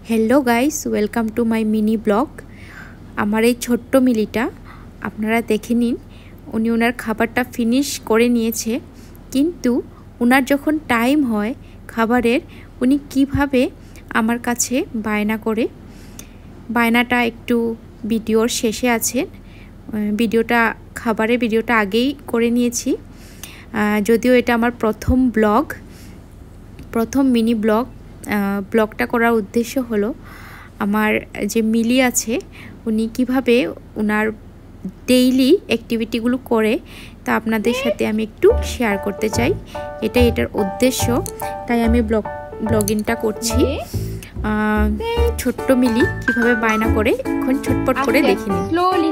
Hello guys, welcome to my mini blog. আমার এই ছোট্ট মিলিটা আপনারা দেখে নিন। উনি ওনার খাবারটা ফিনিশ করে নিয়েছে, কিন্তু ওনার যখন টাইম হয় খাবারের, উনি কিভাবে আমার কাছে বায়না করে। বায়নাটা একটু ভিডিওর শেষে আছে। খাবারের ভিডিওটা আগেই করে নিয়েছি, যদিও এটা আমার প্রথম মিনি ব্লগটা করার উদ্দেশ্য হলো আমার যে মিলি আছে উনি কিভাবে ওনার ডেইলি অ্যাক্টিভিটিগুলো করে তা আপনাদের সাথে আমি একটু শেয়ার করতে চাই। এটার উদ্দেশ্য, তাই আমি ব্লগিংটা করছি। ছোট্ট মিলি কিভাবে বায়না করে এখন ছটপট করে দেখে নিন। স্লোলি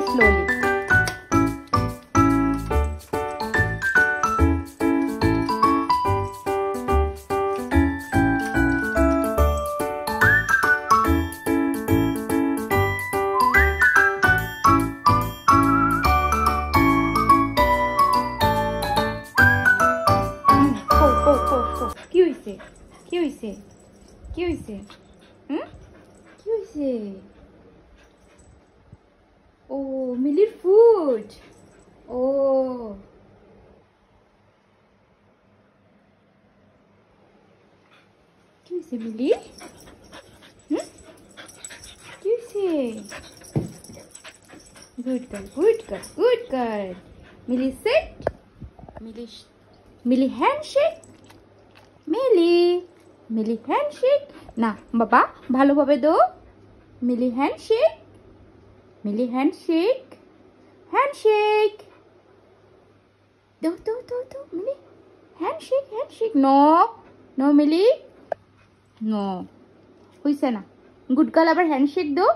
কি হইছে ও মিলির ফুড। ও কি হইছে মিলি? কি হইছে? Good girl. Mili sit. Mili handshake. Mili handshake না বাবা, ভালোভাবে দো। মিলি হ্যান্ডশেক দো Mili handshake. No Mili, no হইছে না। গুড গার্ল, আবার হ্যান্ডশেক দো।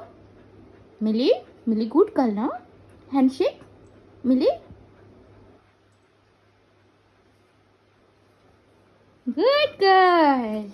মিলি গুড গার্ল না, হ্যান্ডশেক। Mili good girl.